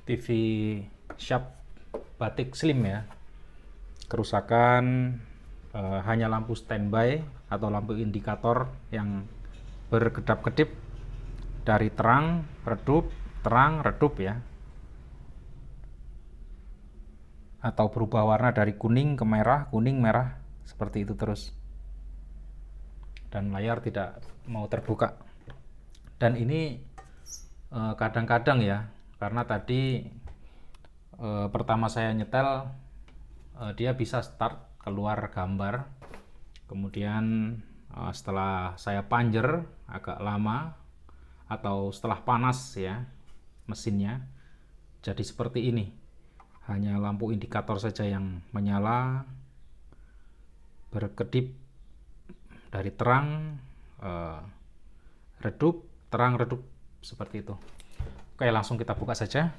TV Sharp Batik Slim ya. Kerusakan hanya lampu standby atau lampu indikator yang berkedap-kedip dari terang, redup, terang, redup ya. Atau berubah warna dari kuning ke merah, kuning, merah, seperti itu terus. Dan layar tidak mau terbuka. Dan ini kadang-kadang ya, karena tadi pertama saya nyetel dia bisa start keluar gambar, kemudian setelah saya panjer agak lama atau setelah panas ya mesinnya, jadi seperti ini, hanya lampu indikator saja yang menyala berkedip dari terang, redup, terang, redup, seperti itu. Oke, langsung kita buka saja.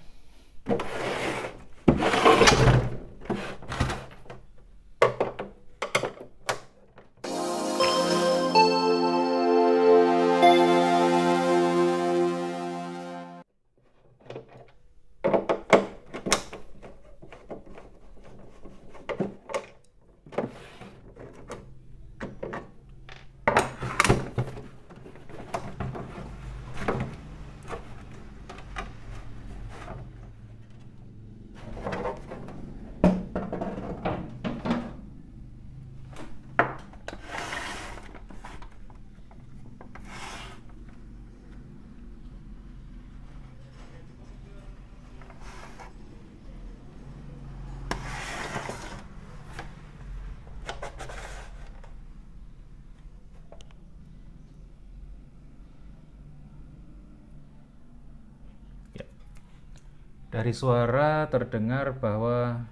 Dari suara terdengar bahwa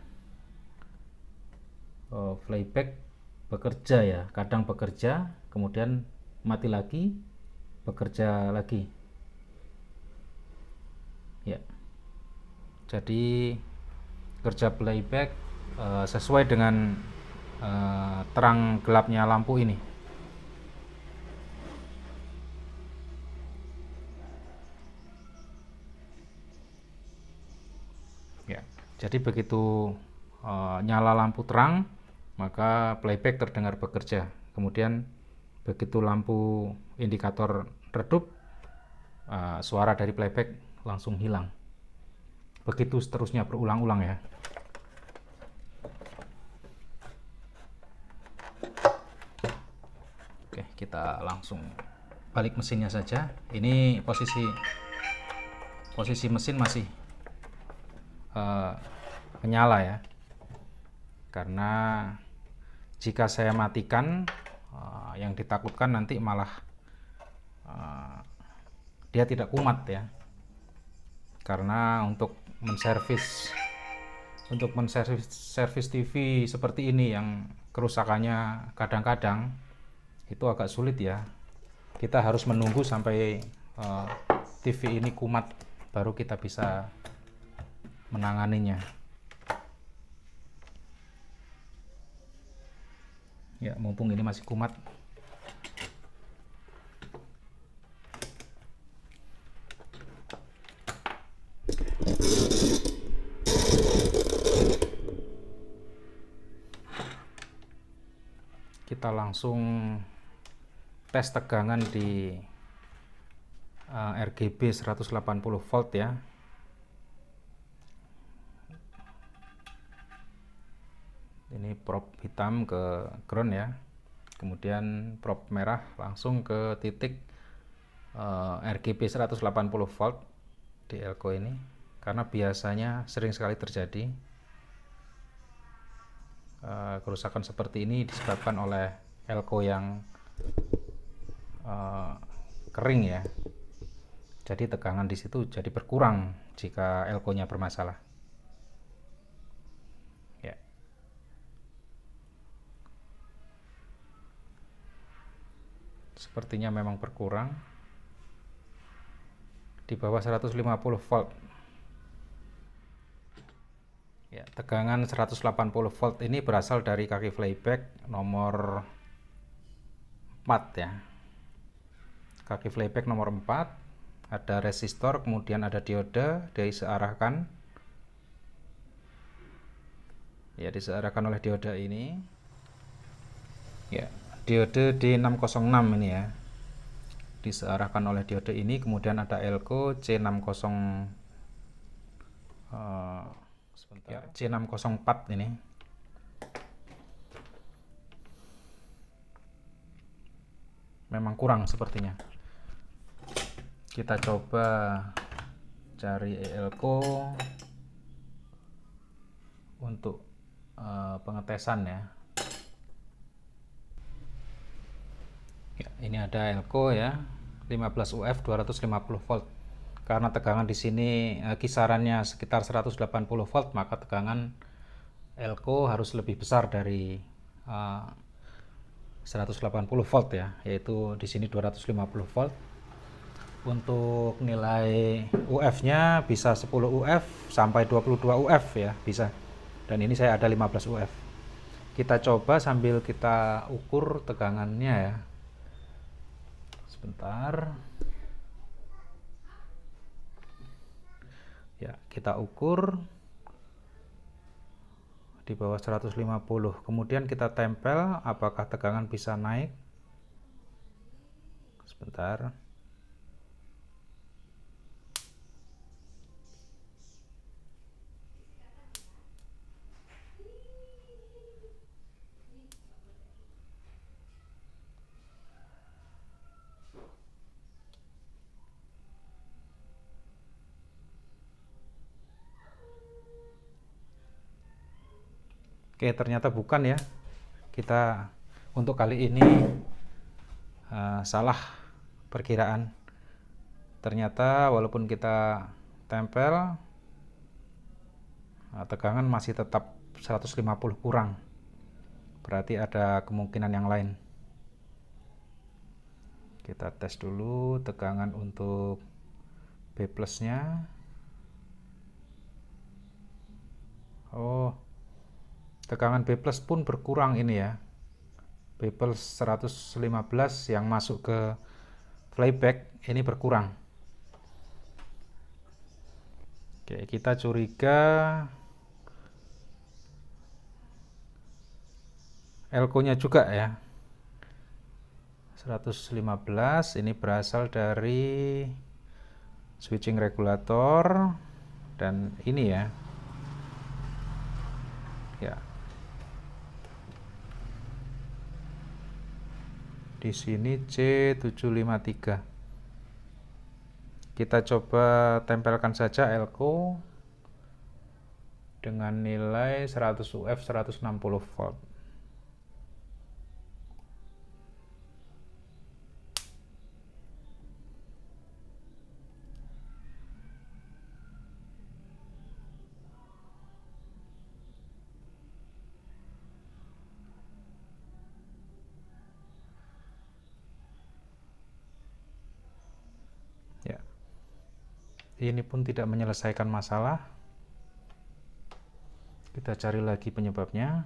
playback bekerja ya, kadang bekerja, kemudian mati lagi, bekerja lagi. Ya. Jadi kerja playback sesuai dengan terang gelapnya lampu ini. Ya. Jadi begitu nyala lampu terang, maka playback terdengar bekerja. Kemudian begitu lampu indikator redup, suara dari playback langsung hilang. Begitu seterusnya berulang-ulang ya. Oke, kita langsung balik mesinnya saja. Ini posisi mesin masih menyala ya. Karena jika saya matikan, yang ditakutkan nanti malah dia tidak kumat ya. Karena untuk menservis TV seperti ini yang kerusakannya kadang-kadang itu agak sulit ya. Kita harus menunggu sampai TV ini kumat baru kita bisa menanganinya. Ya, mumpung ini masih kumat. Kita langsung tes tegangan di RGB 180 volt ya. Ini probe hitam ke ground ya, kemudian probe merah langsung ke titik RGB 180 volt di elko ini, karena biasanya sering sekali terjadi kerusakan seperti ini disebabkan oleh elko yang kering ya. Jadi tegangan di situ jadi berkurang jika elko-nya bermasalah. Ya. Sepertinya memang berkurang di bawah 150 volt. Ya, tegangan 180 volt ini berasal dari kaki playback nomor 4 ya. Kaki playback nomor 4, ada resistor, kemudian ada diode disearahkan Ya, disearahkan oleh diode ini. Ya, diode D606 ini ya. Disearahkan oleh diode ini, kemudian ada elko C60 ya, C604 ini. Memang kurang sepertinya. Kita coba cari elko untuk pengetesan ya. Ya, ini ada elko ya, 15 UF 250 volt. Karena tegangan di sini kisarannya sekitar 180 volt, maka tegangan elko harus lebih besar dari 180 volt ya, yaitu di sini 250 volt. Untuk nilai UF-nya bisa 10 UF sampai 22 UF ya, bisa. Dan ini saya ada 15 UF. Kita coba sambil kita ukur tegangannya ya. Sebentar. Ya, kita ukur di bawah 150. Kemudian kita tempel apakah tegangan bisa naik. Sebentar. Oke, ternyata bukan ya. Kita untuk kali ini salah perkiraan. Ternyata walaupun kita tempel, tegangan masih tetap 150 kurang. Berarti ada kemungkinan yang lain. Kita tes dulu tegangan untuk B plusnya. Oh, tegangan B plus pun berkurang ini ya. B plus 115 yang masuk ke playback ini berkurang. Oke, kita curiga elko-nya juga ya. 115 ini berasal dari switching regulator dan ini ya. Ya. Di sini C753. Kita coba tempelkan saja elko dengan nilai 100 UF 160 volt. Ya. Ini pun tidak menyelesaikan masalah. Kita cari lagi penyebabnya.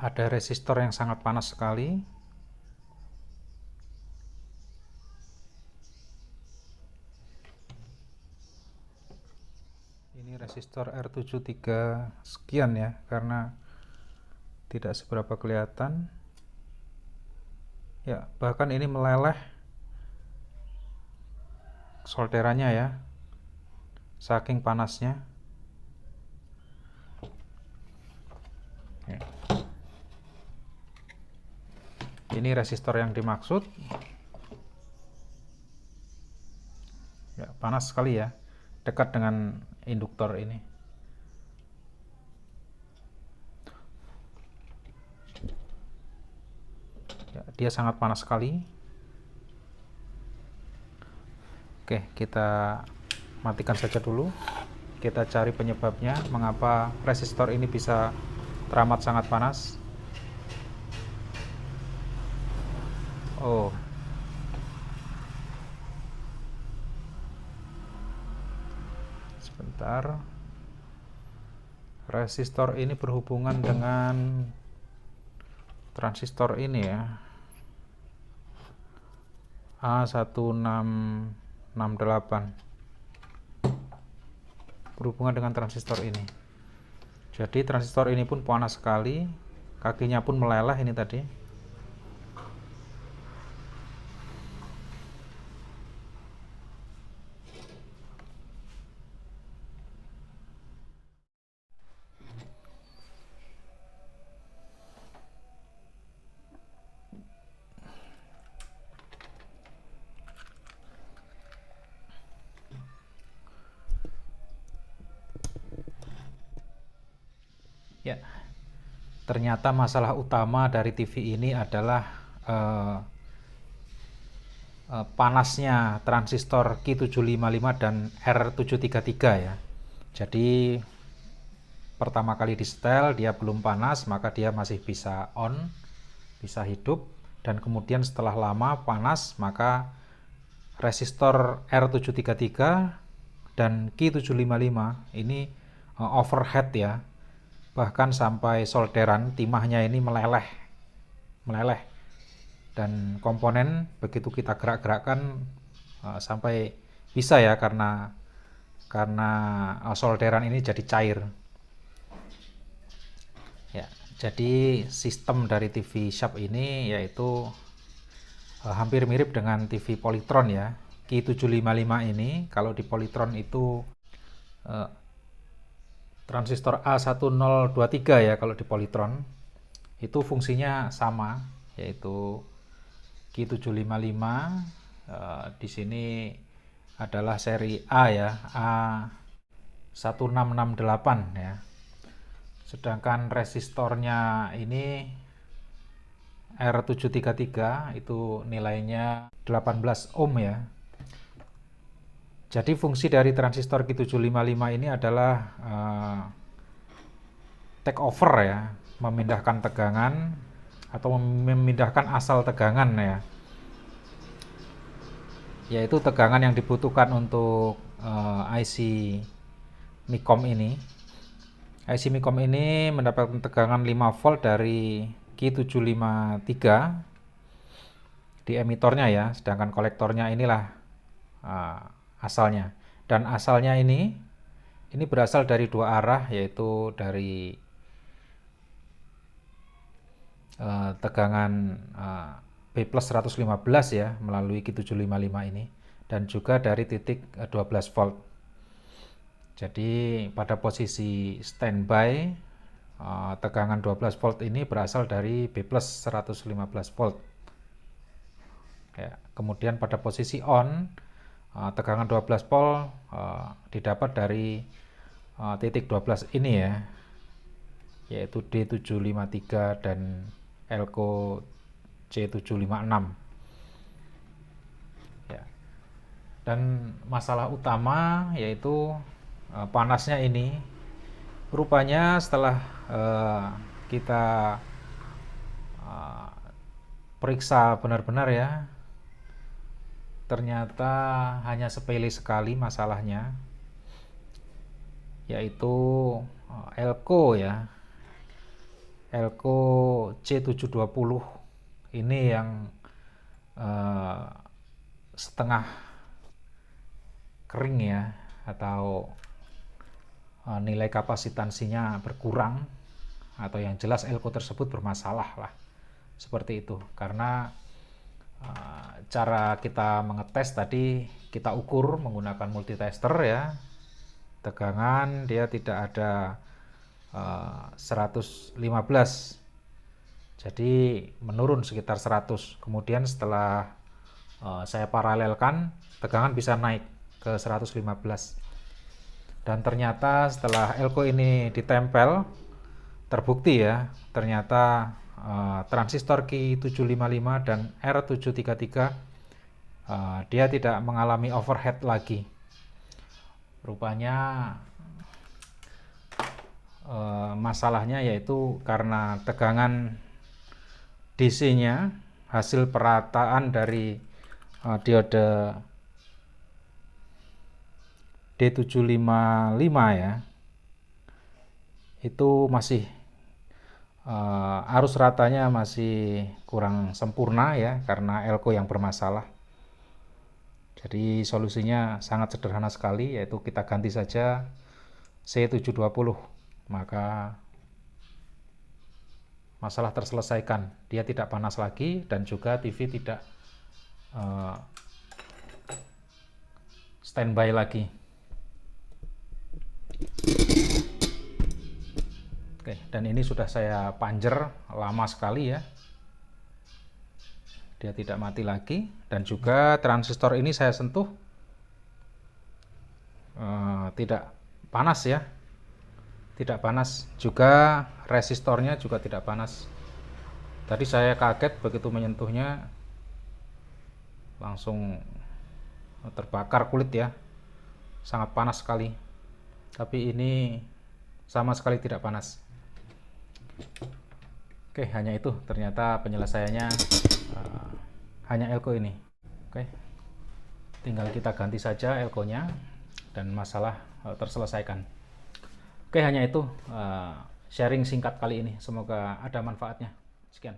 Ada resistor yang sangat panas sekali. Ini resistor R73 sekian ya, karena tidak seberapa kelihatan. Ya, bahkan ini meleleh solderannya ya, saking panasnya. Ya. Ini resistor yang dimaksud. Ya, panas sekali ya, dekat dengan induktor ini. dia sangat panas sekali. Oke, kita matikan saja dulu. Kita cari penyebabnya, mengapa resistor ini bisa teramat sangat panas. Oh, sebentar. Resistor ini berhubungan dengan transistor ini ya, A1668, berhubungan dengan transistor ini. Jadi transistor ini pun panas sekali, kakinya pun meleleh ini tadi. Ya, ternyata masalah utama dari TV ini adalah panasnya transistor Q755 dan R733 ya. Jadi pertama kali di setel dia belum panas, maka dia masih bisa on, bisa hidup, dan kemudian setelah lama panas, maka resistor R733 dan Q755 ini overheat ya. Bahkan sampai solderan timahnya ini meleleh, dan komponen begitu kita gerak-gerakkan sampai bisa ya, karena solderan ini jadi cair ya. Jadi sistem dari TV Sharp ini yaitu hampir mirip dengan TV Polytron ya. Q755 ini kalau di Polytron itu transistor A1023 ya, kalau di Polytron itu fungsinya sama, yaitu Q755. Di sini adalah seri A ya, A1668 ya. Sedangkan resistornya ini R733 itu nilainya 18 ohm ya. Jadi fungsi dari transistor Q755 ini adalah take over ya, memindahkan tegangan atau memindahkan asal tegangan ya, yaitu tegangan yang dibutuhkan untuk IC MICOM ini. IC MICOM ini mendapatkan tegangan 5 volt dari Q753 di emitornya ya, sedangkan kolektornya inilah asalnya. Dan asalnya ini berasal dari dua arah, yaitu dari tegangan B plus 115 ya, melalui Q755 ini, dan juga dari titik 12 volt. Jadi pada posisi standby tegangan 12 volt ini berasal dari B plus 115 volt ya. Kemudian pada posisi on tegangan 12 volt didapat dari titik 12 ini ya, yaitu D753 dan Elco C756 ya. Dan masalah utama yaitu panasnya ini. Rupanya setelah kita periksa benar-benar ya, ternyata hanya sepele sekali masalahnya, yaitu Elco ya, Elco C720 ini yang setengah kering ya, atau nilai kapasitansinya berkurang, atau yang jelas Elco tersebut bermasalah lah, seperti itu. Karena cara kita mengetes tadi kita ukur menggunakan multitester ya, tegangan dia tidak ada 115, jadi menurun sekitar 100. Kemudian setelah saya paralelkan, tegangan bisa naik ke 115. Dan ternyata setelah Elco ini ditempel, terbukti ya, ternyata transistor Q755 dan R733 dia tidak mengalami overhead lagi. Rupanya masalahnya yaitu karena tegangan DC-nya hasil perataan dari diode D755 ya, itu masih arus ratanya masih kurang sempurna ya, karena elko yang bermasalah. Jadi solusinya sangat sederhana sekali, yaitu kita ganti saja C720, maka masalah terselesaikan. Dia tidak panas lagi dan juga TV tidak standby lagi. Oke, dan ini sudah saya panjer lama sekali ya. Dia tidak mati lagi, dan juga transistor ini saya sentuh tidak panas ya, tidak panas, juga resistornya juga tidak panas. Tadi saya kaget begitu menyentuhnya langsung terbakar kulit ya, sangat panas sekali, tapi ini sama sekali tidak panas. Oke, hanya itu ternyata penyelesaiannya, hanya elko ini. Oke, tinggal kita ganti saja elkonya dan masalah terselesaikan. Oke, hanya itu sharing singkat kali ini, semoga ada manfaatnya. Sekian.